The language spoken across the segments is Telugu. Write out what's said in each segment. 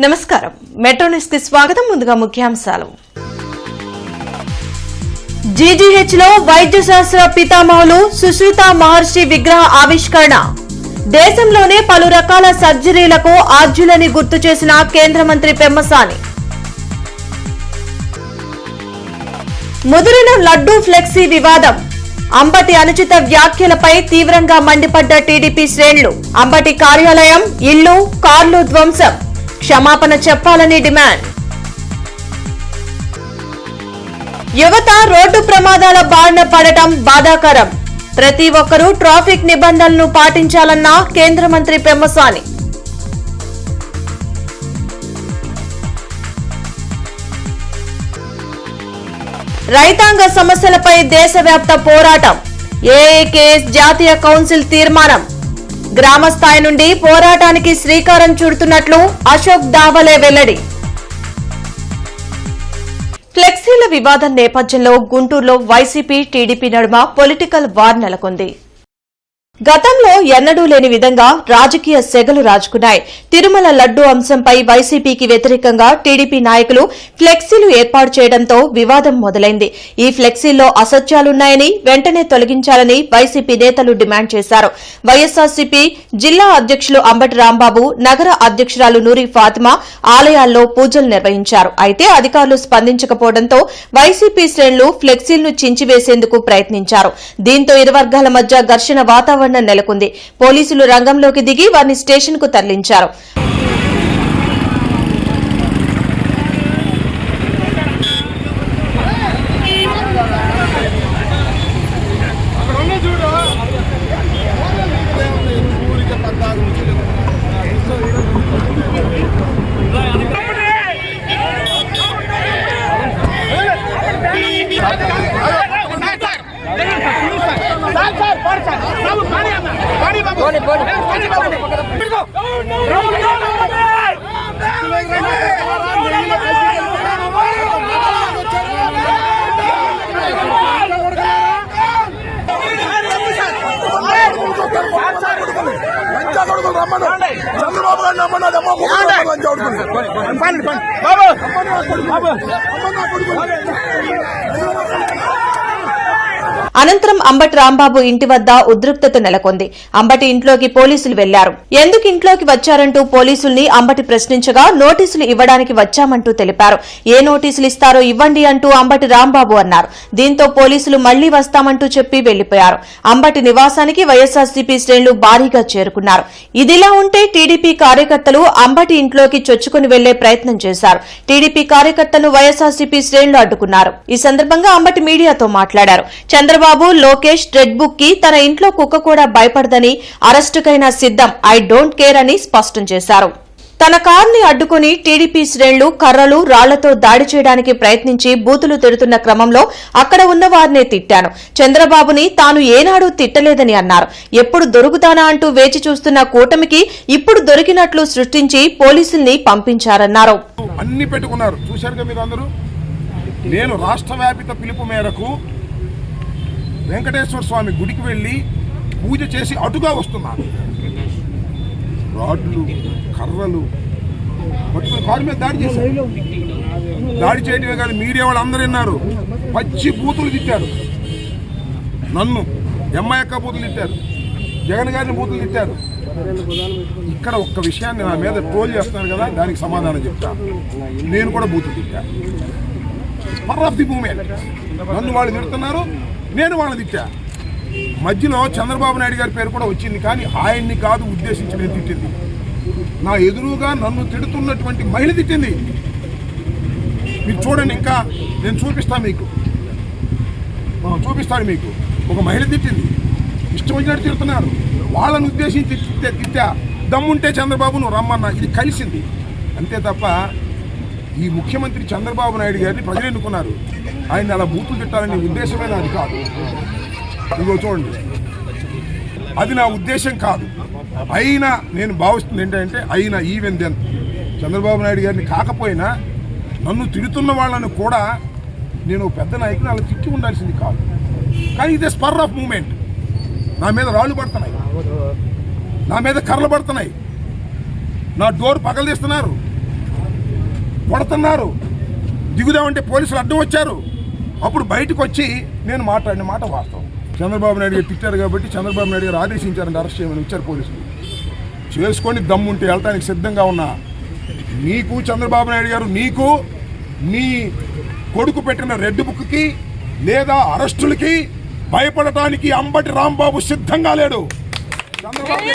నమస్కారం మెట్రో న్యూస్ కి స్వాగతం. ముందుగా ముఖ్యాంశాలు. జీజీహెచ్ లో వైద్య శాస్త్ర పితామహులు సుశ్రుత మహర్షి విగ్రహ ఆవిష్కరణ. దేశంలోనే పలు రకాల సర్జరీలకు ఆద్యులని గుర్తు చేసిన కేంద్ర మంత్రి పెమ్మసాని. ముదిరిన లడ్డూ ఫ్లెక్సీ వివాదం. అంబటి అనుచిత వ్యాఖ్యలపై తీవ్రంగా మండిపడ్డ టీడీపీ శ్రేణులు. అంబటి కార్యాలయం, ఇళ్లు, కార్లు ధ్వంసం. క్షమాపణ చెప్పాలని డిమాండ్. యువత రోడ్డు ప్రమాదాల బారిన పడటం బాధాకరం. ప్రతి ఒక్కరూ ట్రాఫిక్ నిబంధనలను పాటించాలన్న కేంద్ర మంత్రి పెమ్మసాని. రైతాంగ సమస్యలపై దేశవ్యాప్త పోరాటం. ఏఐకేఎస్ జాతీయ కౌన్సిల్ తీర్మానం. గ్రామ స్థాయి నుండి పోరాటానికి శ్రీకారం చుడుతున్నట్లు అశోక్ దావలే వెల్లడి. ఫ్లెక్సీల వివాదం నేపథ్యంలో గుంటూరులో వైసీపీ, టీడీపీ నడుమ పొలిటికల్ వార్ నెలకొంది. గతంలో ఎన్నడూ లేని విధంగా రాజకీయ సెగలు రాజుకున్నాయి. తిరుమల లడ్డూ అంశంపై వైసీపీకి వ్యతిరేకంగా టీడీపీ నాయకులు ఫ్లెక్సీలు ఏర్పాటు చేయడంతో వివాదం మొదలైంది. ఈ ఫ్లెక్సీల్లో అసత్యాలున్నాయని వెంటనే తొలగించాలని వైసీపీ నేతలు డిమాండ్ చేశారు. వైఎస్సార్సీపీ జిల్లా అధ్యకులు అంబటి రాంబాబు, నగర అధ్యకురాలు నూరి ఫాతిమా ఆలయాల్లో పూజలు నిర్వహించారు. అయితే అధికారులు స్పందించకపోవడంతో వైసీపీ శ్రేణులు ఫ్లెక్సీలను చించివేసేందుకు ప్రయత్నించారు. దీంతో ఇరు వర్గాల మధ్య ఘర్షణ వాతావరణం నెలకొంది. పోలీసులు రంగంలోకి దిగి వారిని స్టేషన్ కు తరలించారు. చంద్రబాబు అనంతరం అంబటి రాంబాబు ఇంటి వద్ద ఉద్రిక్తత నెలకొంది. అంబటి ఇంట్లోకి పోలీసులు వెళ్లారు. ఎందుకు ఇంట్లోకి వచ్చారంటూ పోలీసుల్ని అంబటి ప్రశ్నించగా నోటీసులు ఇవ్వడానికి వచ్చామంటూ తెలిపారు. ఏ నోటీసులు ఇస్తారో ఇవ్వండి అంటూ అంబటి రాంబాబు అన్నారు. దీంతో పోలీసులు మళ్లీ వస్తామంటూ చెప్పి వెళ్లిపోయారు. అంబటి నివాసానికి వైఎస్సార్సీపీ శ్రేణులు భారీగా చేరుకున్నారు. ఇదిలా ఉంటే టీడీపీ కార్యకర్తలు అంబటి ఇంట్లోకి చొచ్చుకుని వెళ్లే ప్రయత్నం చేశారు. టీడీపీ కార్యకర్తలను వైఎస్సార్సీపీ శ్రేణులు అడ్డుకున్నారు. ఈ సందర్భంగా అంబటి మీడియాతో మాట్లాడారు. చంద్రబాబు, లోకేష్ రెడ్ బుక్ కి తన ఇంట్లో కుక్క కూడా భయపడదని, అరెస్టుకైనా సిద్దం, ఐ డోంట్ కేర్ అని స్పష్టం చేశారు. తన కారుని అడ్డుకుని టీడీపీ శ్రేణులు కర్రలు, రాళ్లతో దాడి చేయడానికి ప్రయత్నించి బూతులు తిడుతున్న క్రమంలో అక్కడ ఉన్న వారినే తిట్టాను. చంద్రబాబుని తాను ఏనాడూ తిట్టలేదని అన్నారు. ఎప్పుడు దొరుకుతానా అంటూ వేచి చూస్తున్న కూటమికి ఇప్పుడు దొరికినట్లు సృష్టించి పోలీసుల్ని పంపించారన్నారు. అన్ని పెట్టుకున్నారు. చూశారుగా మీరు అందరూ. నేను రాష్ట్ర వ్యాపిత పిలుపు మేరకు వెంకటేశ్వర స్వామి గుడికి వెళ్ళి పూజ చేసి అటుగా వస్తున్నాను. రాడ్లు, కర్రలు పట్టుకుని కారు మీద దాడి చేశారు. దాడి చేయడమే కాదు, మీడియా వాళ్ళు అందరూ విన్నారు. పచ్చి బూతులు తిట్టారు. నన్ను ఎంఐక్క బూతులు తిట్టారు, జగన్ గారిని బూతులు తిట్టారు. ఇక్కడ ఒక్క విషయాన్ని నా మీద ట్రోల్ చేస్తున్నారు కదా, దానికి సమాధానం చెప్తా. నేను కూడా బూతులు తిట్టా. Spur of the moment. నన్ను వాళ్ళు తిడుతున్నారు, నేను వాళ్ళని తిట్టా. మధ్యలో చంద్రబాబు నాయుడు గారి పేరు కూడా వచ్చింది, కానీ ఆయన్ని కాదు ఉద్దేశించి నేను తిట్టింది. నా ఎదురుగా నన్ను తిడుతున్నటువంటి మహిళ తిట్టింది. మీరు చూడండి, ఇంకా నేను చూపిస్తాను మీకు. ఒక మహిళ తిట్టింది. ఇష్టం వచ్చినట్టు తిడుతున్నారు. వాళ్ళని ఉద్దేశించి తిట్టా. దమ్ముంటే చంద్రబాబు నువ్వు రమ్మన్నా. ఇది కలిసింది అంతే తప్ప ఈ ముఖ్యమంత్రి చంద్రబాబు నాయుడు గారిని ప్రజలు ఎన్నుకున్నారు. ఆయన అలా బూతులు తిట్టాలనే ఉద్దేశమే నాది కాదు. ఇదిగో చూడండి, అది నా ఉద్దేశం కాదు. అయినా నేను భావిస్తుంది ఏంటంటే, అయినా ఈవెన్ దెన్ చంద్రబాబు నాయుడు గారిని కాకపోయినా నన్ను తిడుతున్న వాళ్ళని కూడా నేను పెద్ద నాయకుని అలా తిట్టి ఉండాల్సింది కాదు. కానీ ఇదే స్పర్ ఆఫ్ మూమెంట్. నా మీద రాళ్ళు పడుతున్నాయి, నా మీద కర్రలు పడుతున్నాయి, నా డోర్ పగలదీస్తున్నారు. కొడుతున్నారు. దిగుదామంటే పోలీసులు అడ్డం వచ్చారు. అప్పుడు బయటకు వచ్చి నేను మాట్లాడిన మాట వాస్తవం. చంద్రబాబు నాయుడు గారు తిట్టారు కాబట్టి చంద్రబాబు నాయుడు గారు ఆదేశించారంటే అరెస్ట్ చేయమని వచ్చారు పోలీసులు. చేసుకొని దమ్ముంటే వెళ్తానికి సిద్ధంగా ఉన్నా. నీకు చంద్రబాబు నాయుడు గారు, నీకు నీ కొడుకు పెట్టిన రెడ్ బుక్కి లేదా అరెస్టులకి భయపడటానికి అంబటి రాంబాబు సిద్ధంగా లేడు. చంద్రబాబు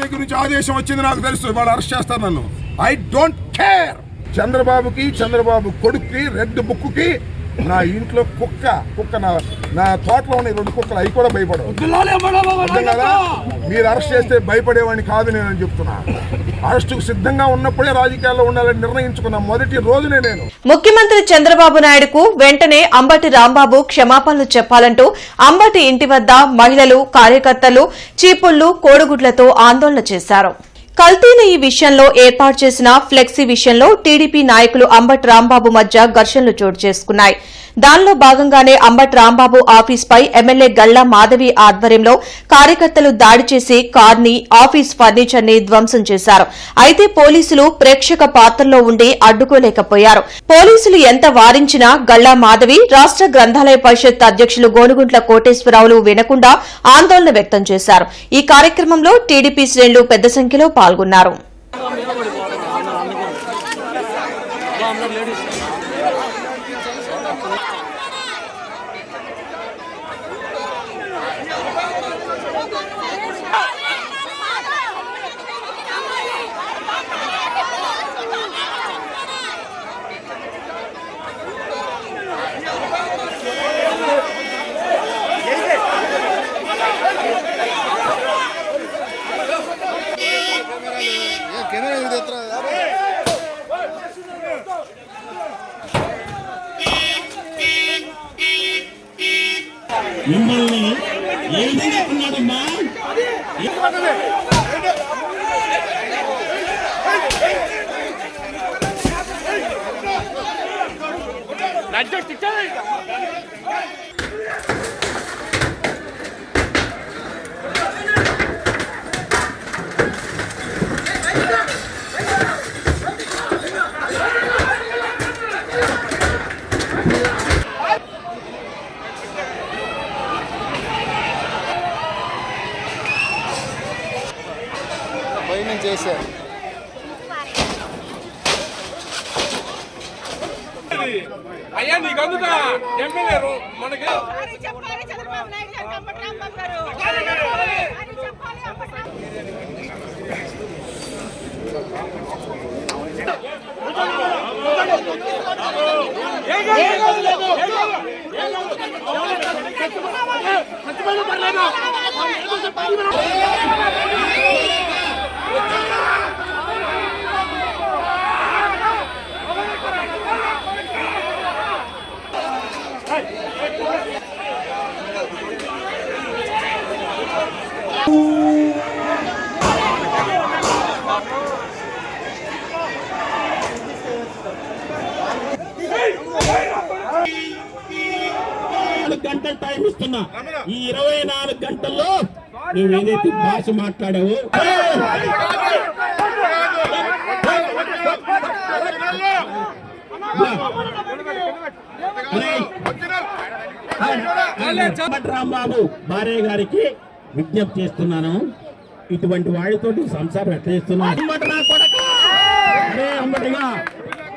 దగ్గర నుంచి ఆదేశం వచ్చింది నాకు తెలుసు. వాళ్ళు అరెస్ట్ చేస్తారు నన్ను. I don't care. చంద్రబాబు కొడుక్కి రెడ్ బుక్కి నా ఇంట్లో కుక్క నా తోటలో ఉన్న 2 కుక్కలు అవి కూడా భయపడవు. అర్థం కదా? మీరు అరెస్ట్ చేస్తే భయపడేవాడిని కాదు నేను చెప్తున్నా. అరెస్టుకు సిద్ధంగా ఉన్నప్పుడే రాజకీయాల్లో ఉండాలని నిర్ణయించుకున్న మొదటి రోజునే నేను. ముఖ్యమంత్రి చంద్రబాబు నాయుడుకు వెంటనే అంబటి రాంబాబు క్షమాపణలు చెప్పాలంటూ అంబటి ఇంటి వద్ద మహిళలు, కార్యకర్తలు చీపుళ్లు, కోడిగుడ్లతో ఆందోళన చేశారు. కల్తీన ఈ విషయంలో ఏర్పాటు చేసిన ఫ్లెక్సీ విషయంలో టీడీపీ నాయకులు అంబటి రాంబాబు మధ్య ఘర్షణలు చోటు చేసుకున్నాయి. దానిలో భాగంగానే అంబటి రాంబాబు ఆఫీస్పై ఎమ్మెల్యే గల్లా మాధవి ఆధ్వర్యంలో కార్యకర్తలు దాడి చేసి కార్ని, ఆఫీస్ ఫర్నిచర్ ని ధ్వంసం చేశారు. అయితే పోలీసులు ప్రేక్షక పాత్రలో ఉండి అడ్డుకోలేకపోయారు. పోలీసులు ఎంత వారించినా గల్లా మాధవి, రాష్ట్ర గ్రంథాలయ పరిషత్ అధ్యక్షులు గోనుగుంట్ల కోటేశ్వరరావులు వినకుండా ఆందోళన వ్యక్తం చేశారు. ఈ కార్యక్రమంలో టీడీపీ శ్రేణులు పెద్ద సంఖ్యలో పాల్గొన్నారు. మిమ్మల్ని ఏ విధంగా ఉన్నాడమ్మా? చేశారు. అయ్యా నీకు అందుతా ఎమ్మెల్యే మనకి చెప్పాలి చంద్రబాబు నాయుడు గారు, అంబటి రాంబాబు గారు చెప్పాలి. గంటల టైం ఇస్తున్నా. ఈ 24 గంటల్లో నువ్వు ఏదైతే భాష మాట్లాడావో రాంబాబు భార్య గారికి విజ్ఞప్తి చేస్తున్నాను. ఇటువంటి వాడితో సంసారం ఎట్లా చేస్తున్నాను? అంబటిగా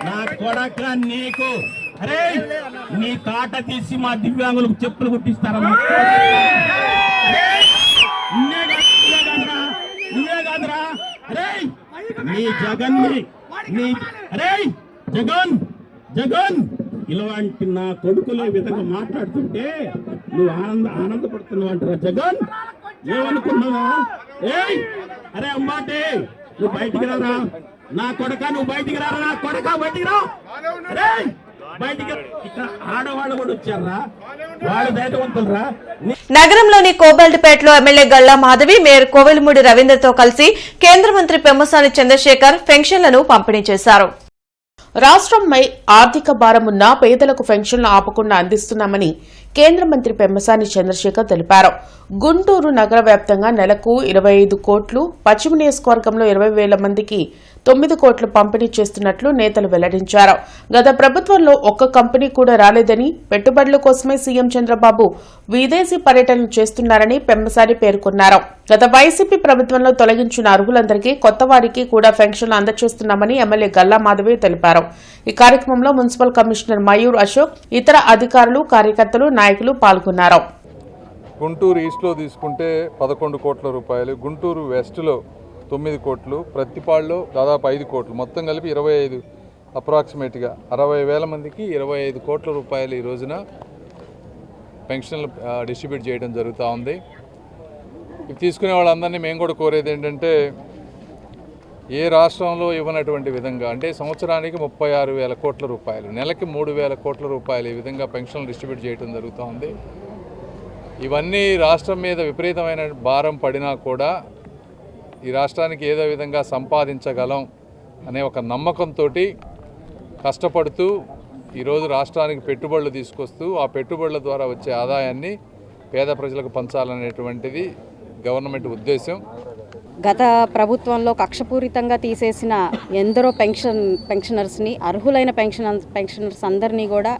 నా కొడక నీకు అరే నీ తాట తీసి మా దివ్యాంగులకు చెప్పులు కుట్టిస్తారమ్మా. నువ్వే కాదురా అరే నీ జగన్ నీ అరే జగన్ ఇలాంటి నా కొడుకులే విధంగా మాట్లాడుతుంటే నువ్వు ఆనందపడుతున్నావు అంటారా? జగన్ ఏమనుకున్నావా? అరే అంబాటి నువ్వు బయటికి రారా నా కొడక, నువ్వు బయటికి రారా నా కొడక, బయటికి రా. బయటికి ఇక్కడ ఆడవాళ్ళు కూడా వచ్చారా? వాళ్ళు ధైర్యవంతులరా? నగరంలోని కోబల్ట్పేటలో ఎమ్మెల్యే గల్లా మాధవి, మేయర్ కోవెలమూడి రవీంద్రతో కలిసి కేంద్ర మంత్రి పెమ్మసాని చంద్రశేఖర్ పెన్షన్లను పంపిణీ చేశారు. రాష్ట్రంపై ఆర్థిక భారం ఉన్న పేదలకు పెన్షన్లు ఆపకుండా అందిస్తున్నామని కేంద్ర మంత్రి పెమ్మసాని చంద్రశేఖర్ తెలిపారు. గుంటూరు నగర వ్యాప్తంగా నెలకు 25 కోట్లు, పశ్చిమ నియోజకవర్గంలో 20,000 మందికి 9 కోట్లు పంపిణీ చేస్తున్నట్లు నేతలు వెల్లడించారు. గత ప్రభుత్వంలో ఒక్క కంపెనీ కూడా రాలేదని, పెట్టుబడుల కోసమే సీఎం చంద్రబాబు విదేశీ పర్యటనలు చేస్తున్నారని పెమ్మసాని పేర్కొన్నారు. గత వైసీపీ ప్రభుత్వంలో తొలగించిన అర్హులందరికీ కొత్త వారికి కూడా పెన్షన్లు అందజేస్తున్నామని ఎమ్మెల్యే గల్లా మాధవి తెలిపారు. ఈ కార్యక్రమంలో మున్సిపల్ కమిషనర్ మయూర్ అశోక్, ఇతర అధికారులు, కార్యకర్తలు, నాయకులు పాల్గొన్నారు. గుంటూరు ఈస్ట్లో తీసుకుంటే 11 కోట్ల రూపాయలు, గుంటూరు వెస్ట్లో 9 కోట్లు, ప్రతిపాడులో దాదాపు 5 కోట్లు, మొత్తం కలిపి 25, అప్రాక్సిమేట్గా 60,000 మందికి 25 కోట్ల రూపాయలు ఈ రోజున పెన్షన్లు డిస్ట్రిబ్యూట్ చేయడం జరుగుతూ ఉంది. ఇవి తీసుకునే వాళ్ళందరినీ మేము కూడా కోరేది ఏంటంటే, ఏ రాష్ట్రంలో ఇవ్వనటువంటి విధంగా, అంటే సంవత్సరానికి 36,000 కోట్ల రూపాయలు, నెలకి 3,000 కోట్ల రూపాయలు ఈ విధంగా పెన్షన్లు డిస్ట్రిబ్యూట్ చేయడం జరుగుతూ ఉంది. ఇవన్నీ రాష్ట్రం మీద విపరీతమైన భారం పడినా కూడా ఈ రాష్ట్రానికి ఏదో విధంగా సంపాదించగలం అనే ఒక నమ్మకంతో కష్టపడుతూ ఈరోజు రాష్ట్రానికి పెట్టుబడులు తీసుకొస్తూ ఆ పెట్టుబడుల ద్వారా వచ్చే ఆదాయాన్ని పేద ప్రజలకు పంచాలనేటువంటిది గవర్నమెంట్ ఉద్దేశం. గత ప్రభుత్వంలో కక్షపూరితంగా తీసేసిన ఎందరో పెన్షనర్స్ని, అర్హులైన పెన్షనర్స్ అందరినీ కూడా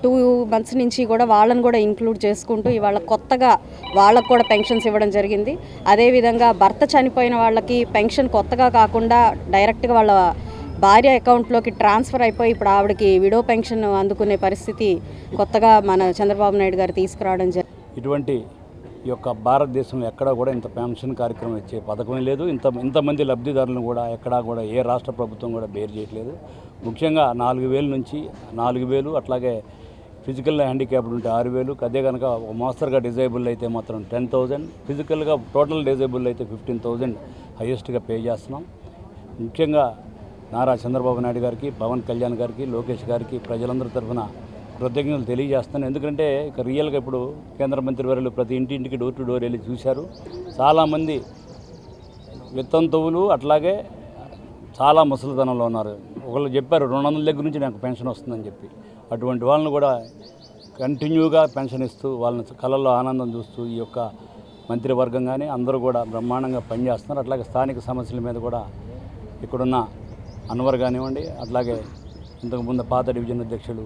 2 months నుంచి కూడా వాళ్ళని కూడా ఇంక్లూడ్ చేసుకుంటూ ఇవాళ కొత్తగా వాళ్ళకు కూడా పెన్షన్స్ ఇవ్వడం జరిగింది. అదేవిధంగా భర్త చనిపోయిన వాళ్ళకి పెన్షన్ కొత్తగా కాకుండా డైరెక్ట్గా వాళ్ళ భార్య అకౌంట్లోకి ట్రాన్స్ఫర్ అయిపోయి ఇప్పుడు ఆవిడకి విడో పెన్షన్ అందుకునే పరిస్థితి కొత్తగా మన చంద్రబాబు నాయుడు గారు తీసుకురావడం జరిగింది. ఇటువంటి ఈ యొక్క భారతదేశంలో ఎక్కడా కూడా ఇంత పెన్షన్ కార్యక్రమం ఇచ్చే పథకమే లేదు. ఇంతమంది లబ్ధిదారులను కూడా ఎక్కడా కూడా ఏ రాష్ట్ర ప్రభుత్వం కూడా బేర్ చేయట్లేదు. ముఖ్యంగా 4,000 నుంచి 4,000, అట్లాగే ఫిజికల్ హ్యాండిక్యాప్డ్ ఉంటే 6,000, అదే కనుక ఒక మోస్తరుగా డిజేబుల్ అయితే మాత్రం 10,000, ఫిజికల్గా టోటల్ డిజేబుల్ అయితే 15,000 హైయెస్ట్గా పే చేస్తున్నాం. ముఖ్యంగా నారా చంద్రబాబు నాయుడు గారికి, పవన్ కళ్యాణ్ గారికి, లోకేష్ గారికి ప్రజలందరి తరఫున కృతజ్ఞతలు తెలియజేస్తాను. ఎందుకంటే ఇక రియల్గా ఇప్పుడు కేంద్ర మంత్రి వర్యులు ప్రతి ఇంటింటికి డోర్ టు డోర్ వెళ్ళి చూశారు. చాలామంది విత్తంతువులు, అట్లాగే చాలా ముసలితనంలో ఉన్నారు. ఒకళ్ళు చెప్పారు 200 దగ్గర నుంచి నాకు పెన్షన్ వస్తుందని చెప్పి. అటువంటి వాళ్ళని కూడా కంటిన్యూగా పెన్షన్ ఇస్తూ వాళ్ళని కళల్లో ఆనందం చూస్తూ ఈ యొక్క మంత్రివర్గం కానీ అందరూ కూడా బ్రహ్మాండంగా పనిచేస్తున్నారు. అట్లాగే స్థానిక సమస్యల మీద కూడా ఇక్కడున్న అన్వర్ కానివ్వండి, అట్లాగే ఇంతకుముందు పాత డివిజన్ అధ్యక్షులు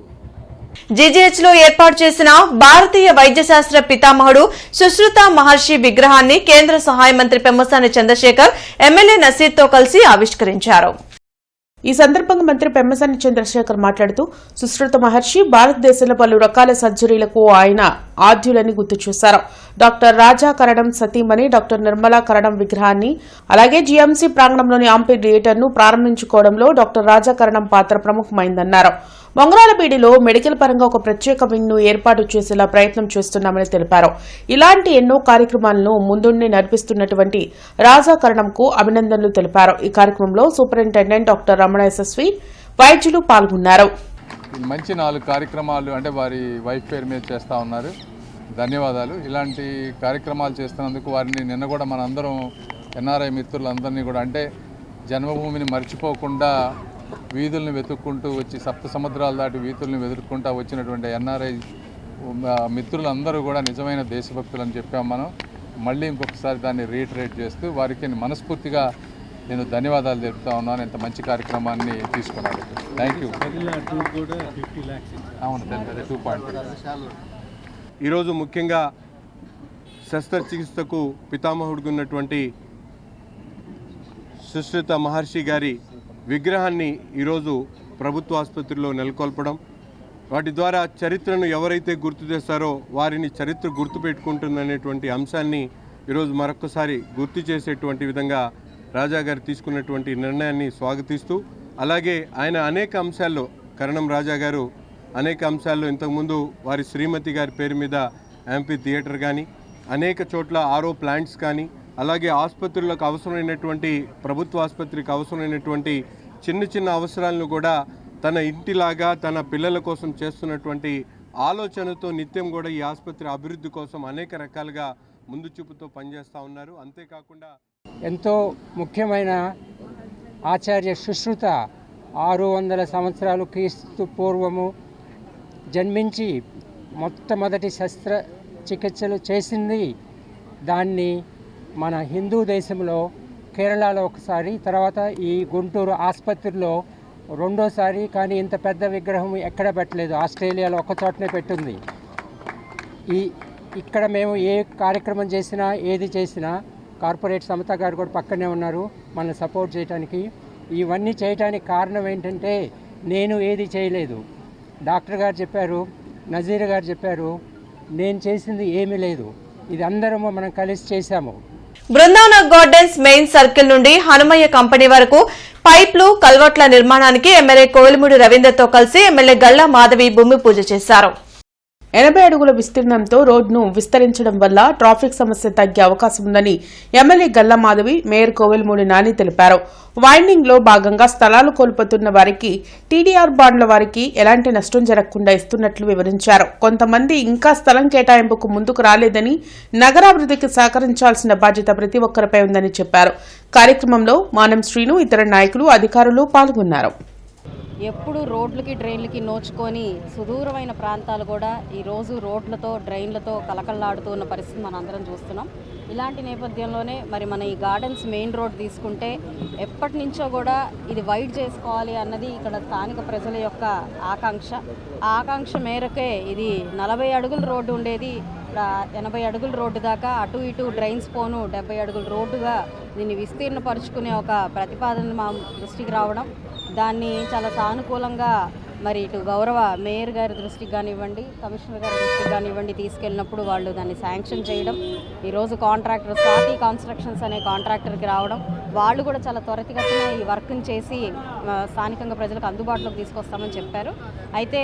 జీజీహెచ్ లో ఏర్పాటు చేసిన భారతీయ వైద్య శాస్త్ర పితామహుడు సుశ్రుత మహర్షి విగ్రహాన్ని కేంద్ర సహాయ మంత్రి పెమ్మసాని చంద్రశేఖర్ ఎమ్మెల్యే నసీర్ తో కలిసి ఆవిష్కరించారు. ఈ సందర్భంగా మంత్రి పెమ్మసాని చంద్రశేఖర్ మాట్లాడుతూ, సుశ్రుత మహర్షి భారతదేశంలో పలు రకాల సర్జరీలకు ఆయన ఆద్యులని గుర్తు చేశారు. డాక్టర్ రాజా కరణం సతీమణి డాక్టర్ నిర్మలా కరణం విగ్రహాన్ని, అలాగే జీఎంసీ ప్రాంగణంలోని ఆంపీ థియేటర్ను ప్రారంభించుకోవడంలో డాక్టర్ రాజా కరణం పాత్ర ప్రముఖమైందన్నారు. మంగళాలపేడిలో మెడికల్ పరంగా ఒక ప్రత్యేక వింగ్ ను ఏర్పాటు చేసేలా ప్రయత్నం చేస్తున్నామని తెలిపారు. ఇలాంటి ఎన్నో కార్యక్రమాలను ముందుండి నడిపిస్తున్నటువంటి రాజాకరణంకు అభినందనలు తెలిపారు. ఈ కార్యక్రమంలో సూపరింటెండెంట్ డాక్టర్ రమణ యశస్వి, వైద్యులు పాల్గొన్నారు. మంచి 4 కార్యక్రమాలు అంటే వారి వైఫ్ పేరు మీద చేస్తూ ఉన్నారు. ధన్యవాదాలు. ఇలాంటి కార్యక్రమాలు చేస్తున్నందుకు వారిని నిన్న కూడా మన అందరం ఎన్ఆర్ఐ మిత్రులందరినీ కూడా, అంటే జన్మభూమిని మర్చిపోకుండా వీధుల్ని వెతుక్కుంటూ వచ్చి 7 సముద్రాలు దాటి వీధుల్ని వెతుక్కుంటూ వచ్చినటువంటి ఎన్ఆర్ఐ మిత్రులందరూ కూడా నిజమైన దేశభక్తులు అని చెప్పాము మనం. మళ్ళీ ఇంకొకసారి దాన్ని రీటరేట్ చేస్తూ వారికి మనస్ఫూర్తిగా నేను ధన్యవాదాలు తెలుపుతా ఉన్నాను. ఇంత మంచి కార్యక్రమాన్ని తీసుకున్నాను. Thank you. అవును, 2.5. ఈరోజు ముఖ్యంగా శస్త్రచికిత్సకు పితామహుడిగా ఉన్నటువంటి సుశ్రుత మహర్షి గారి విగ్రహాన్ని ఈరోజు ప్రభుత్వ ఆసుపత్రిలో నెలకొల్పడం, వాటి ద్వారా చరిత్రను ఎవరైతే గుర్తు చేస్తారో వారిని చరిత్ర గుర్తుపెట్టుకుంటుందనేటువంటి అంశాన్ని ఈరోజు మరొకసారి గుర్తు చేసేటువంటి విధంగా రాజా గారు తీసుకున్నటువంటి నిర్ణయాన్ని స్వాగతిస్తూ, అలాగే ఆయన అనేక అంశాల్లో, కరణం రాజా గారు అనేక అంశాల్లో ఇంతకుముందు వారి శ్రీమతి గారి పేరు మీద యాంపీ థియేటర్ కానీ, అనేక చోట్ల ఆర్ఓ ప్లాంట్స్ కానీ, అలాగే ఆసుపత్రులకు అవసరమైనటువంటి, ప్రభుత్వ ఆసుపత్రికి అవసరమైనటువంటి చిన్న చిన్న అవసరాలను కూడా తన ఇంటిలాగా తన పిల్లల కోసం చేస్తున్నటువంటి ఆలోచనతో నిత్యం కూడా ఈ ఆసుపత్రి అభివృద్ధి కోసం అనేక రకాలుగా ముందు చూపుతో పనిచేస్తూ ఉన్నారు. అంతేకాకుండా ఎంతో ముఖ్యమైన ఆచార్య సుశ్రుత 600 సంవత్సరాలు క్రీస్తు పూర్వము జన్మించి మొట్టమొదటి శస్త్రచికిత్సలు చేసింది. దాన్ని మన హిందూ దేశంలో కేరళలో ఒకసారి, తర్వాత ఈ గుంటూరు ఆసుపత్రిలో రెండోసారి. కానీ ఇంత పెద్ద విగ్రహం ఎక్కడ పెట్టలేదు, ఆస్ట్రేలియాలో ఒక్క చోటనే పెట్టింది. ఇక్కడ మేము ఏ కార్యక్రమం చేసినా ఏది చేసినా కార్పొరేట్ సమత గారు కూడా పక్కనే ఉన్నారు మనల్ని సపోర్ట్ చేయడానికి. ఇవన్నీ చేయడానికి కారణం ఏంటంటే నేను ఏది చేయలేదు, డాక్టర్ గారు చెప్పారు, నజీర్ గారు చెప్పారు, నేను చేసింది ఏమీ లేదు, ఇది అందరము మనం కలిసి చేశాము. బృందావన గార్డెన్స్ మెయిన్ సర్కిల్ నుండి హనుమయ్య కంపెనీ వరకు పైప్లు కల్వర్ట్ల నిర్మాణానికి ఎమ్మెల్యే కోవిలమూడి రవీందర్తో కలిసి ఎమ్మెల్యే గల్లా మాధవి భూమి పూజ చేశారు. 80 అడుగుల విస్తీర్ణంతో రోడ్డును విస్తరించడం వల్ల ట్రాఫిక్ సమస్య తగ్గే అవకాశం ఉందని ఎమ్మెల్యే గల్లా మాధవి, మేయర్ కోవెలమూడి నాని తెలిపారు. వైండింగ్ లో భాగంగా స్థలాలు కోల్పోతున్న వారికి టీడీఆర్ బాండ్ల వారికి ఎలాంటి నష్టం జరగకుండా ఇస్తున్నట్లు వివరించారు. కొంతమంది ఇంకా స్థలం కేటాయింపుకు ముందుకు రాలేదని, నగరాభివృద్ధికి సహకరించాల్సిన బాధ్యత ప్రతి ఒక్కరిపై ఉందని చెప్పారు. కార్యక్రమంలో మానం శ్రీను, ఇతర నాయకులు, అధికారులు పాల్గొన్నారు. ఎప్పుడు రోడ్లకి డ్రైన్లకి నోచుకొని సుదూరమైన ప్రాంతాలు కూడా ఈరోజు రోడ్లతో డ్రైన్లతో కలకల్లాడుతూ ఉన్న పరిస్థితి మనం అందరం చూస్తున్నాం. ఇలాంటి నేపథ్యంలోనే మరి మన ఈ గార్డెన్స్ మెయిన్ రోడ్ తీసుకుంటే ఎప్పటి నుంచో కూడా ఇది వైడ్ చేసుకోవాలి అన్నది ఇక్కడ స్థానిక ప్రజల యొక్క ఆకాంక్ష. ఆ ఆకాంక్ష మేరకే ఇది 40 అడుగుల రోడ్డు ఉండేది, 80 అడుగుల రోడ్డు దాకా అటు ఇటు డ్రైన్స్ పోను 70 అడుగుల రోడ్డుగా దీన్ని విస్తీర్ణపరుచుకునే ఒక ప్రతిపాదన మా దృష్టికి రావడం, దాన్ని చాలా సానుకూలంగా మరి ఇటు గౌరవ మేయర్ గారి దృష్టికి కానివ్వండి, కమిషనర్ గారి దృష్టికి కానివ్వండి తీసుకెళ్ళినప్పుడు వాళ్ళు దాన్ని శాంక్షన్ చేయడం, ఈరోజు కాంట్రాక్టర్ స్వాతి కన్స్ట్రక్షన్స్ అనే కాంట్రాక్టర్కి రావడం, వాళ్ళు కూడా చాలా త్వరితగతిన ఈ వర్క్ని చేసి స్థానికంగా ప్రజలకు అందుబాటులోకి తీసుకొస్తామని చెప్పారు. అయితే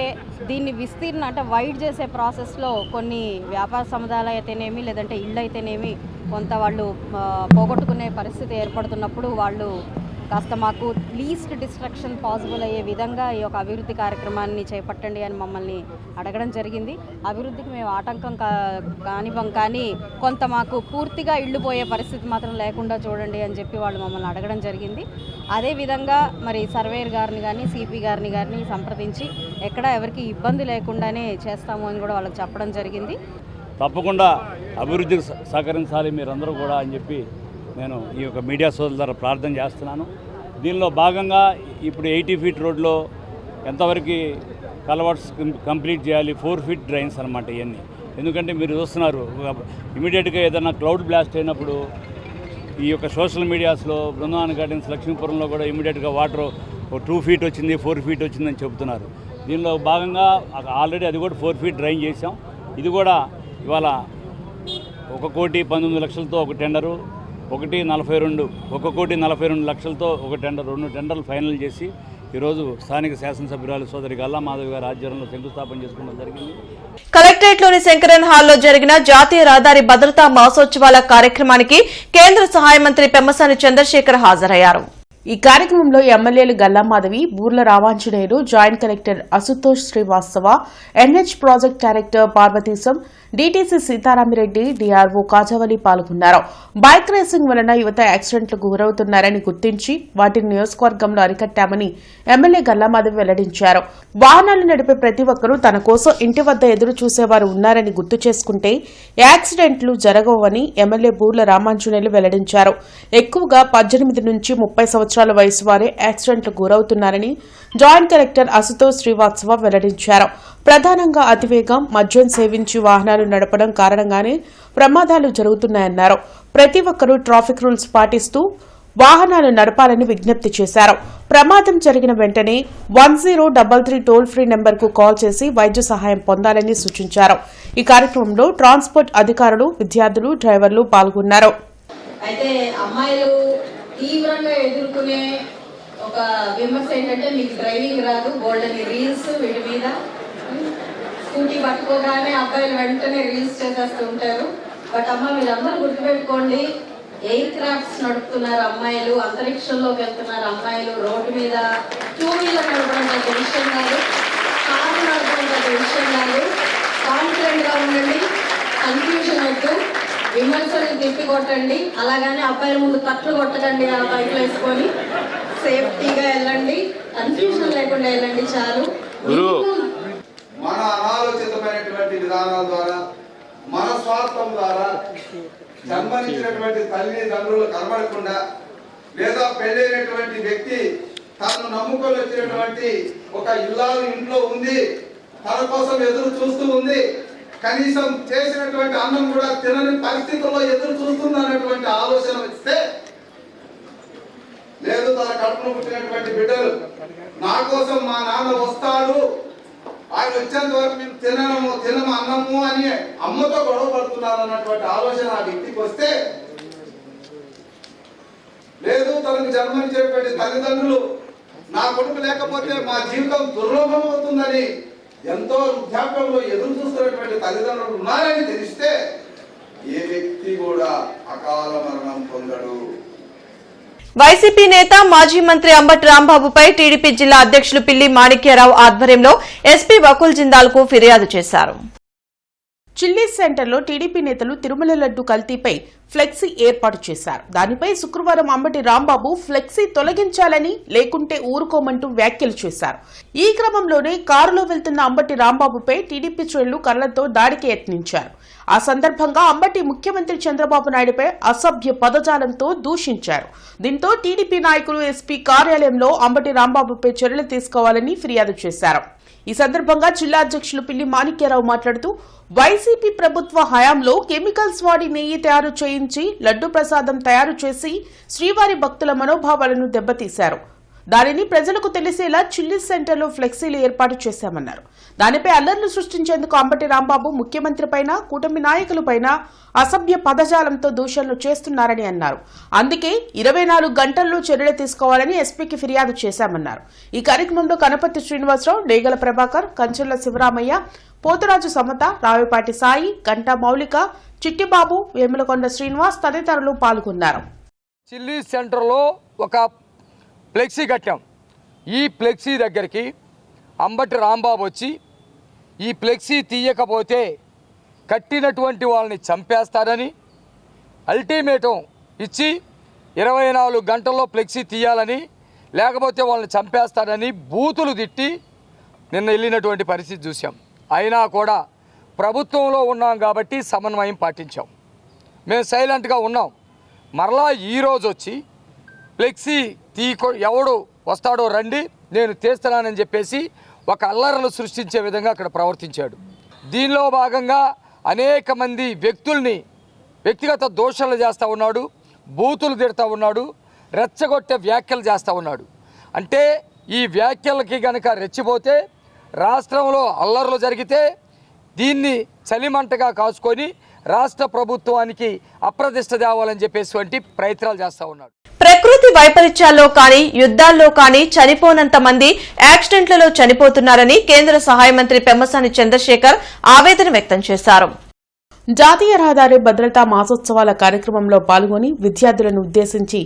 దీన్ని విస్తీర్ణ అంటే వైడ్ చేసే ప్రాసెస్లో కొన్ని వ్యాపార సముదాయాలు అయితేనేమి, లేదంటే ఇళ్ళు అయితేనేమి కొంత వాళ్ళు పోగొట్టుకునే పరిస్థితి ఏర్పడుతున్నప్పుడు వాళ్ళు కాస్త మాకు లీస్ట్ డిస్ట్రక్షన్ పాసిబుల్ అయ్యే విధంగా ఈ యొక్క అభివృద్ధి కార్యక్రమాన్ని చేపట్టండి అని మమ్మల్ని అడగడం జరిగింది. అభివృద్ధికి మేము ఆటంకం కానివ్వం, కానీ కొంత మాకు పూర్తిగా ఇళ్ళు పోయే పరిస్థితి మాత్రం లేకుండా చూడండి అని చెప్పి వాళ్ళు మమ్మల్ని అడగడం జరిగింది. అదేవిధంగా మరి సర్వేయర్ గారిని కానీ సిపి గారిని సంప్రదించి ఎక్కడ ఎవరికి ఇబ్బంది లేకుండానే చేస్తాము అని కూడా వాళ్ళకి చెప్పడం జరిగింది. తప్పకుండా అభివృద్ధికి సహకరించాలి మీరందరూ కూడా అని చెప్పి నేను ఈ యొక్క మీడియా సోదరుల ద్వారా ప్రార్థన చేస్తున్నాను. దీనిలో భాగంగా ఇప్పుడు 80 ఫీట్ రోడ్లో ఎంతవరకు కలవర్ట్స్ కంప్లీట్ చేయాలి, 4 ఫీట్ డ్రైన్స్ అనమాట ఇవన్నీ. ఎందుకంటే మీరు చూస్తున్నారు ఇమీడియట్గా ఏదైనా క్లౌడ్ బ్లాస్ట్ అయినప్పుడు ఈ యొక్క సోషల్ మీడియాస్లో బృందావన గార్డెన్స్ లక్ష్మీపురంలో కూడా ఇమీడియట్గా వాటర్ 2 ఫీట్ వచ్చింది, 4 ఫీట్ వచ్చిందని చెబుతున్నారు. దీనిలో భాగంగా ఆల్రెడీ అది కూడా 4 ఫీట్ డ్రైన్ చేసాం. ఇది కూడా ఇవాళ 1,19,00,000తో ఒక టెండరు, 1,42 లక్షలతో ఒక టెండర్, 2 టెండర్లు ఫైనల్ చేసి ఈరోజు స్థానిక శాసనసభ్యురాలు సోదరి గల్లా మాధవి గారి ఆధ్వర్యంలో శంకుస్థాపన చేసుకోవడం జరిగింది. కలెక్టరేట్లోని శంకరన్ హాల్లో జరిగిన జాతీయ రహదారి భద్రతా మాసోత్సవాల కార్యక్రమానికి కేంద్ర సహాయ మంత్రి పెమ్మసాని చంద్రశేఖర్ హాజరయ్యారు. ఈ కార్యక్రమంలో ఎమ్మెల్యేలు Galla Madhavi, Burla Ramanjaneyulu, joint collector Ashutosh Srivastava, NH project director Parvateesham, DTC Seetharamireddy, DRO Kajavali పాల్గొన్నారు. బైక్ రేసింగ్ వలన యువత యాక్సిడెంట్లకు గురవుతున్నారని గుర్తించి వాటిని నియోజకవర్గంలో అరికట్టామని ఎమ్మెల్యే గల్లా మాధవి వెల్లడించారు. వాహనాలు నడిపే ప్రతి ఒక్కరూ తన కోసం ఇంటి వద్ద ఎదురు చూసేవారు ఉన్నారని గుర్తు చేసుకుంటే యాక్సిడెంట్లు జరగవని ఎమ్మెల్యే బూర్ల రామాంజనేయులు వెల్లడించారు. ఎక్కువగా 18 నుంచి 30 సంవత్సరాల వయసు వారే యాక్సిడెంట్లకు గురవుతున్నారని జాయింట్ కలెక్టర్ అశుతోష్ శ్రీవాత్సవ వెల్లడించారు. ప్రధానంగా అతివేగం, మద్యం సేవించి వాహనాలు నడపడం కారణంగానే ప్రమాదాలు జరుగుతున్నాయన్నారు. ప్రతి ఒక్కరూ ట్రాఫిక్ రూల్స్ పాటిస్తూ వాహనాలు నడపాలని విజ్ఞప్తి చేశారు. ప్రమాదం జరిగిన వెంటనే 1033 టోల్ ఫ్రీ నెంబర్కు కాల్ చేసి వైద్య సహాయం పొందాలని సూచించారు. ఈ కార్యక్రమంలో ట్రాన్స్పోర్ట్ అధికారులు, విద్యార్థులు, డ్రైవర్లు పాల్గొన్నారు. అయితే అమ్మాయిలు తీవ్రంగా ఎదుర్కొనే ఒక విమర్శ ఏంటంటే మీకు డ్రైవింగ్ రాదు, గోల్డెన్ రీల్స్, వీటి మీద స్కూటీ పట్టుకోగానే అబ్బాయిలు వెంటనే రీల్స్ చేసేస్తూ ఉంటారు. బట్ అమ్మ మీరందరూ గుర్తుపెట్టుకోండి, ఎయిర్ క్రాఫ్ట్స్ నడుపుతున్నారు అమ్మాయిలు, అంతరిక్షంలోకి వెళ్తున్నారు అమ్మాయిలు, రోడ్డు మీద 2 వీలర్ నడపడం పెద్ద విషయం కాదు, కారు నడపడం పెద్ద విషయం కాదు. కాన్ఫిడెంట్ గా ఉండండి, కన్ఫ్యూజన్ వద్దు, విమర్శలు తిప్పి కొట్టండి, అలాగని అబ్బాయిల ముందు కట్లు కొట్టకండి. ఆ బైక్లో వేసుకొని సేఫ్టీగా వెళ్ళండి, కన్ఫ్యూజన్ లేకుండా వెళ్ళండి చాలు. మన అనాలోచితమైనటువంటి విధానాల ద్వారా, మన స్వార్థం ద్వారా జన్మనిచ్చినటువంటి తల్లిదండ్రులు కనబడకుండా లేదా పెళ్ళైనటువంటి వ్యక్తి తనను నమ్ముకొని వచ్చినటువంటి ఒక ఇల్లాలు ఇంట్లో ఉంది, తన కోసం ఎదురు చూస్తూ ఉంది, కనీసం చేసినటువంటి అన్నం కూడా తినని పరిస్థితుల్లో ఎదురు చూస్తుంది అన్నటువంటి ఆలోచన వస్తే, లేదు తన కడుపును పుట్టినటువంటి బిడ్డలు నా కోసం మా నాన్న వస్తాడు, ఆయన వచ్చేంత వరకు మేము తినము అన్నము అని అమ్మతో గొడవ పడుతున్నారు అన్నటువంటి ఆలోచన ఆ వ్యక్తికి వస్తే, లేదు తనకు జన్మనిచ్చేటువంటి తల్లిదండ్రులు నా కొడుకు లేకపోతే మా జీవితం దుర్లభం అవుతుందని ఎంతో వృద్ధాప్యంలో ఎదురు చూస్తున్నటువంటి తల్లిదండ్రులు ఉన్నారని తెలిస్తే ఏ వ్యక్తి కూడా అకాల మరణం పొందడు. వైసీపీ నేత మాజీ మంత్రి అంబటి రాంబాబుపై టీడీపీ జిల్లా అధ్యక్షులు పిల్లి మాణిక్యరావు ఆధ్వర్యంలో ఎస్పీ వకుల్ జిందాల్ కు ఫిర్యాదు చేశారు. చిల్లీస్ సెంటర్లో టీడీపీ నేతలు తిరుమల లడ్డు కల్తీపై ఫ్లెక్సీ ఏర్పాటు చేశారు. దానిపై శుక్రవారం అంబటి రాంబాబు ఫ్లెక్సీ తొలగించాలని లేకుంటే ఊరుకోమంటూ వ్యాఖ్యలు చేశారు. ఈ క్రమంలోనే కారులో వెళ్తున్న అంబటి రాంబాబుపై టీడీపీ శ్రేణులు కర్రలతో దాడికి యత్నించారు. ఆ సందర్భంగా అంబటి ముఖ్యమంత్రి చంద్రబాబు నాయుడుపై అసభ్య పదజాలంతో దూషించారు. దీంతో టీడీపీ నాయకులు ఎస్పీ కార్యాలయంలో అంబటి రాంబాబుపై చర్యలు తీసుకోవాలని ఫిర్యాదు చేశారు. ఈ సందర్భంగా జిల్లా అధ్యక్షులు పిల్లి మాణిక్యరావు మాట్లాడుతూ వైసీపీ ప్రభుత్వ హయాంలో కెమికల్స్ వాడి నెయ్యి తయారు చేయించి లడ్డు ప్రసాదం తయారు చేసి శ్రీవారి భక్తుల మనోభావాలను దెబ్బతీశారు. దానిని ప్రజలకు తెలిసేలా చిల్లీస్ సెంటర్లో ఫ్లెక్సీలు ఏర్పాటు చేశామన్నారు. దానిపై అల్లర్లు సృష్టించేందుకు అంబటి రాంబాబు ముఖ్యమంత్రిపైన కూటమి నాయకులపైన అసభ్య పదజాలంతో దూషణలు చేస్తున్నారని అన్నారు. అందుకే 24 గంటల్లో చర్యలు తీసుకోవాలని ఎస్పీకి ఫిర్యాదు చేశామన్నారు. ఈ కార్యక్రమంలో కనపర్తి శ్రీనివాసరావు, డేగల ప్రభాకర్, కంచెల శివరామయ్య, పోతురాజు సమత, రావిపాటి సాయి, గంటా మౌలిక, చిట్టిబాబు, వేములకొండ శ్రీనివాస్ తదితరులు పాల్గొన్నారు. చిల్లీస్ సెంటర్లో ఒక ఫ్లెక్సీ కట్టాం. ఈ ఫ్లెక్సీ దగ్గరికి అంబటి రాంబాబు వచ్చి ఈ ఫ్లెక్సీ తీయకపోతే కట్టినటువంటి వాళ్ళని చంపేస్తారని అల్టిమేటం ఇచ్చి 24 గంటల్లో ఫ్లెక్సీ తీయాలని, లేకపోతే వాళ్ళని చంపేస్తారని బూతులు తిట్టి నిన్న వెళ్ళినటువంటి పరిస్థితి చూసాం. అయినా కూడా ప్రభుత్వంలో ఉన్నాం కాబట్టి సమన్వయం పాటించాం. మేము సైలెంట్గా ఉన్నాం. మరలా ఈరోజు వచ్చి ఫ్లెక్సీ ఎవడు వస్తాడో రండి నేను తీస్తానని చెప్పేసి ఒక అల్లర్లు సృష్టించే విధంగా అక్కడ ప్రవర్తించాడు. దీనిలో భాగంగా అనేక మంది వ్యక్తుల్ని వ్యక్తిగత దోషాలు చేస్తూ ఉన్నాడు, బూతులు తిడతా ఉన్నాడు, రెచ్చగొట్టే వ్యాఖ్యలు చేస్తూ ఉన్నాడు. అంటే ఈ వ్యాఖ్యలకి కనుక రెచ్చిపోతే రాష్ట్రంలో అల్లర్లు జరిగితే దీన్ని చలిమంటగా కాచుకొని రాష్ట్ర ప్రభుత్వానికి అప్రతిష్ట తేవాలని చెప్పేసి ప్రయత్నాలు చేస్తూ ఉన్నాడు. ప్రకృతి వైపరీత్యాల్లో కానీ యుద్ధాల్లో కానీ చనిపోనంత మంది యాక్సిడెంట్లలో చనిపోతున్నారని కేంద్ర సహాయ మంత్రి పెమ్మసాని చంద్రశేఖర్ ఆవేదన వ్యక్తం చేశారు. జాతీయ రహదారి భద్రతా మాసోత్సవాల కార్యక్రమంలో పాల్గొని విద్యార్థులను ఉద్దేశించి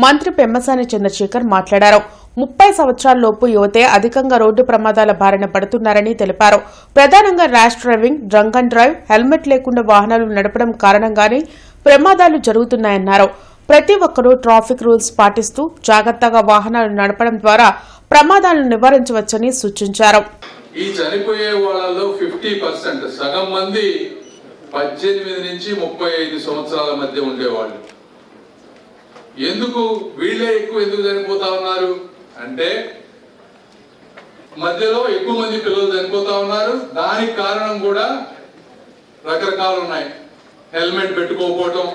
మంత్రి పెమ్మసాని చంద్రశేఖర్ మాట్లాడారు. 30 సంవత్సరాలలోపు యువతే అధికంగా రోడ్డు ప్రమాదాల బారిన పడుతున్నారని తెలిపారు. ప్రధానంగా rash driving, drunk and drive, helmet లేకుండా వాహనాలు నడపడం కారణంగానే ప్రమాదాలు జరుగుతున్నాయన్నారు. ప్రతి ఒక్కరూ ట్రాఫిక్ రూల్స్ పాటిస్తూ జాగ్రత్తగా వాహనాలు నడపడం ద్వారా ప్రమాదాలను నివారించవచ్చని సూచించారు. ఈ చనిపోయే వాళ్ళలో 50% సగం మంది 18 నుంచి 35 సంవత్సరాల మధ్య ఉండేవాళ్ళు. ఎందుకు వీళ్ళే ఎందుకు చనిపోతా ఉన్నారు అంటే మధ్యలో ఎక్కువ మంది పిల్లలు చనిపోతా ఉన్నారు. దానికి కారణం కూడా రకరకాలు ఉన్నాయి. హెల్మెట్ పెట్టుకోకపోవటం,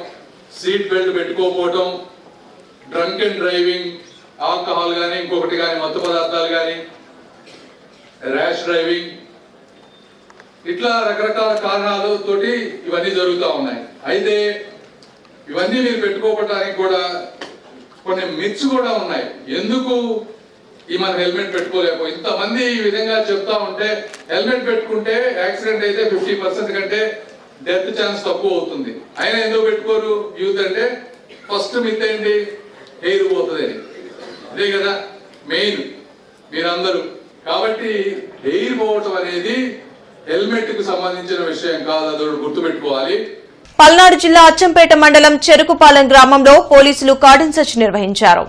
సీట్ బెల్ట్ పెట్టుకోకపోవటం, డ్రంక్ అండ్ డ్రైవింగ్, ఆల్కహాల్ కానీ ఇంకొకటి కానీ మత్తు పదార్థాలు కానీ, ర్యాష్ డ్రైవింగ్, ఇట్లా రకరకాల కారణాలతోటి ఇవన్నీ జరుగుతూ ఉన్నాయి. అయితే ఇవన్నీ మీరు పెట్టుకోవటానికి కూడా కొన్ని మిత్స్ కూడా ఉన్నాయి. ఎందుకు ఈ మన హెల్మెట్ పెట్టుకోలేకపో ఇంతమంది ఈ విధంగా చెప్తా ఉంటే, హెల్మెట్ పెట్టుకుంటే యాక్సిడెంట్ అయితే 50% కంటే డెత్ ఛాన్స్ తక్కువ అవుతుంది. అయినా ఎందుకు పెట్టుకోరు యూత్ అంటే ఫస్ట్ మిత్ ఏంటి, ఎయిర్ పోతుంది. అదే కదా మెయిన్ మీరందరూ. కాబట్టి ఎయిర్ పోవటం అనేది హెల్మెట్ కు సంబంధించిన విషయం కాదు, అది గుర్తుపెట్టుకోవాలి. పల్నాడు జిల్లా అచ్చంపేట మండలం చెరుకుపాలెం గ్రామంలో పోలీసులు కార్డన్ సెర్చ్ నిర్వహించారు.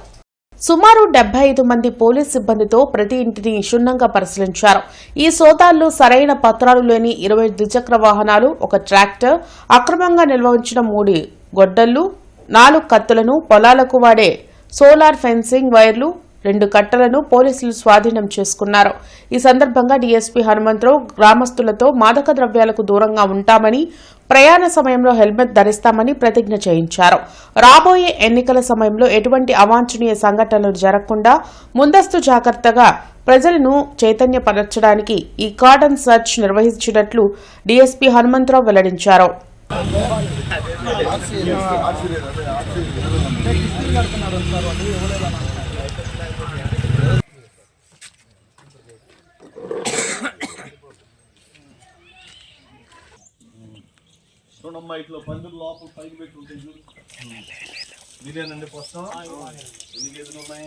సుమారు 75 మంది పోలీస్ సిబ్బందితో ప్రతి ఇంటిని క్షుణ్ణంగా పరిశీలించారు. ఈ సోదాల్లో సరైన పత్రాలు లేని 20 ద్విచక్ర వాహనాలు, ఒక ట్రాక్టర్, అక్రమంగా నిల్వ ఉంచిన 3 గొడ్డళ్లు, 4 కత్తులను, పొలాలకు వాడే సోలార్ ఫెన్సింగ్ వైర్లు 2 కట్టలను పోలీసులు స్వాధీనం చేసుకున్నారు. ఈ సందర్భంగా డీఎస్పీ హనుమంతరావు గ్రామస్తులతో మాదక ద్రవ్యాలకు దూరంగా ఉంటామని, ప్రయాణ సమయంలో హెల్మెట్ ధరిస్తామని ప్రతిజ్ఞ చేయించారు. రాబోయే ఎన్నికల సమయంలో ఎటువంటి అవాంఛనీయ సంఘటనలు జరగకుండా ముందస్తు జాగ్రత్తగా ప్రజలను చైతన్యపరచడానికి ఈ కార్డన్ సర్చ్ నిర్వహించినట్లు డీఎస్పీ హనుమంతరావు వెల్లడించారు. చూడమ్మా ఇట్లా పందులు లోపల పైకి పెట్టి ఉంటే చూడు. మీరేనండి ప్రస్తుతం ఎన్ని గేదెలు ఉన్నాయి?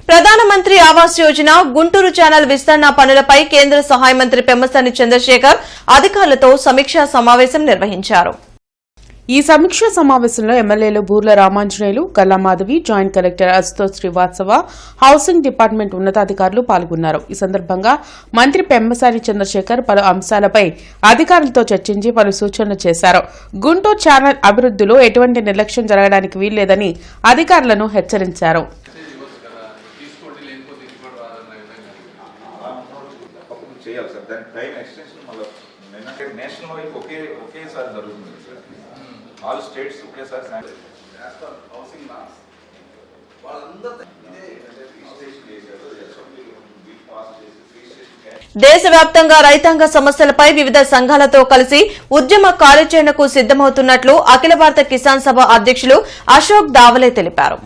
ప్రధానమంత్రి ఆవాస్ యోజన గుంటూరు ఛానల్ విస్తరణ పనులపై కేంద్ర సహాయ మంత్రి పెమ్మసాని చంద్రశేఖర్ అధికారులతో సమీక్షా సమావేశం నిర్వహించారు. ఈ సమీక్షా సమావేశంలో ఎమ్మెల్యేలు Burla Ramanjaneyulu, Galla Madhavi, joint collector Ashutosh Srivastava, housing department ఉన్నతాధికారులు పాల్గొన్నారు. ఈ సందర్భంగా మంత్రి పెమ్మసాని చంద్రశేఖర్ పలు అంశాలపై అధికారులతో చర్చించి పలు సూచనలు చేశారు. గుంటూరు ఛానల్ అభివృద్ధిలో ఎటువంటి నిర్లక్ష్యం జరగడానికి వీల్లేదని అధికారులను హెచ్చరించారు. చేయాలి సార్, దాని టైం ఎక్స్టెన్షన్ మళ్ళీ నేషనల్ వైడ్ ఒకేసారి జరుగుతుంది సార్. ఆల్ స్టేట్స్ ఒకేసారి హౌసింగ్ లాస్ వాళ్ళందరూ ఇదే రిజిస్ట్రేషన్ చేశారు. బిల్ పాస్ చేసి రిజిస్ట్రేషన్. దేశవ్యాప్తంగా రైతాంగ సమస్యలపై వివిధ సంఘాలతో కలిసి ఉద్యమ కార్యాచరణకు సిద్దమవుతున్నట్లు అఖిల భారత కిసాన్ సభ అధ్యక్షులు అశోక్ దావలే తెలిపారు.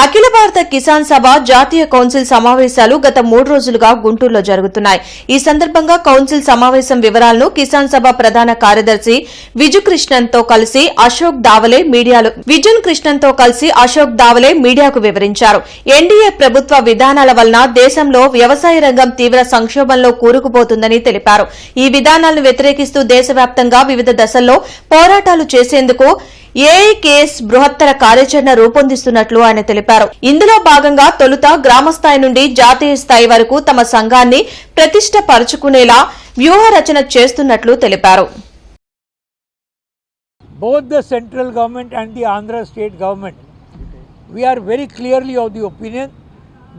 అఖిల భారత కిసాన్ సభ జాతీయ కౌన్సిల్ సమావేశాలు గత 3 రోజులుగా గుంటూరులో జరుగుతున్నాయి. ఈ సందర్భంగా కౌన్సిల్ సమావేశం వివరాలను కిసాన్ సభ ప్రధాన కార్యదర్శి విజున్ కృష్ణన్తో కలిసి అశోక్ దావలే మీడియాకు వివరించారు. ఎన్డీఏ ప్రభుత్వ విధానాల వలన దేశంలో వ్యవసాయ రంగం తీవ్ర సంక్షోభంలో కూరుకుపోతుందని తెలిపారు. ఈ విధానాలను వ్యతిరేకిస్తూ దేశవ్యాప్తంగా వివిధ దశల్లో పోరాటాలు చేసేందుకు ఏఐకేఎస్ బృహత్తర కార్యాచరణ రూపొందిస్తున్నట్లు ఆయన తెలిపారు. ఇందులో భాగంగా తొలుత గ్రామస్థాయి నుండి జాతీయ స్థాయి వరకు తమ సంఘాన్ని ప్రతిష్టపరుచుకునేలా వ్యూహ రచన చేస్తున్నట్లు తెలిపారు. Both the central government and the Andhra state government, we are very clearly of the opinion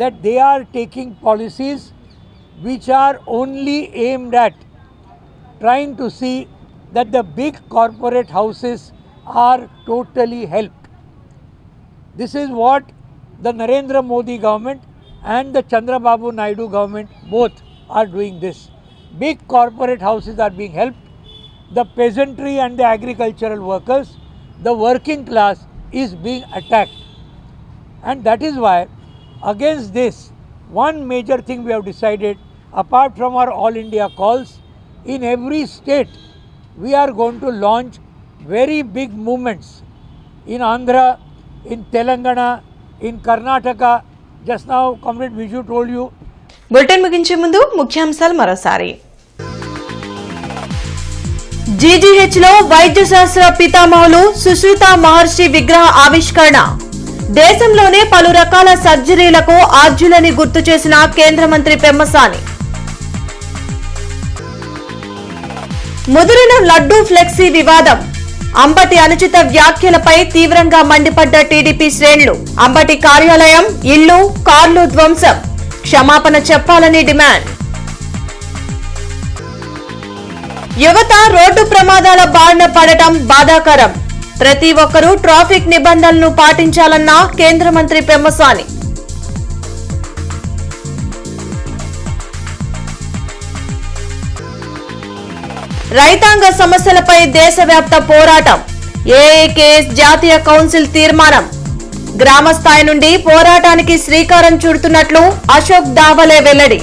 that they are taking policies which are only aimed at trying to see that the big corporate houses are totally helped. This is what the Narendra Modi government and the Chandrababu Naidu government both are doing this. Big corporate houses are being helped. The peasantry and the agricultural workers, the working class is being attacked. And that is why against this, one major thing we have decided, apart from our all India calls, in every state we are going to launch very big movements in Andhra, in Telangana, in Karnataka. Just now Comrade Viju told you. Bulletin ముగించే ముందు ముఖ్యాంశాలు మరోసారి. జీజీహెచ్ లో వైద్య శాస్త్ర పితామహులు సుశ్రుత మహర్షి విగ్రహ ఆవిష్కరణ. దేశంలోనే పలు రకాల సర్జరీలకు ఆద్యులని గుర్తు చేసిన కేంద్ర మంత్రి పెమ్మసాని. ముదిరిన లడ్డూ ఫ్లెక్సీ వివాదం. అంబటి అనుచిత వ్యాఖ్యలపై తీవ్రంగా మండిపడ్డ టీడీపీ శ్రేణులు. అంబటి కార్యాలయం, ఇళ్లు, కార్లు ధ్వంసం. క్షమాపణ చెప్పాలని డిమాండ్. యువత రోడ్డు ప్రమాదాల బారిన పడటం బాధాకరం. ప్రతి ఒక్కరూ ట్రాఫిక్ నిబంధనలను పాటించాలన్న కేంద్ర మంత్రి పెమ్మసాని. రైతాంగ సమస్యలపై దేశవ్యాప్త పోరాటం. ఏఐకేఎస్ జాతీయ కౌన్సిల్ తీర్మానం. గ్రామ స్థాయి నుండి పోరాటానికి శ్రీకారం చుడుతున్నట్లు అశోక్ దావలే వెల్లడి.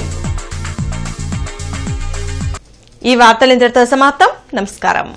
ఈ వార్తలు ఇంతటితో సమాప్తం. నమస్కారం.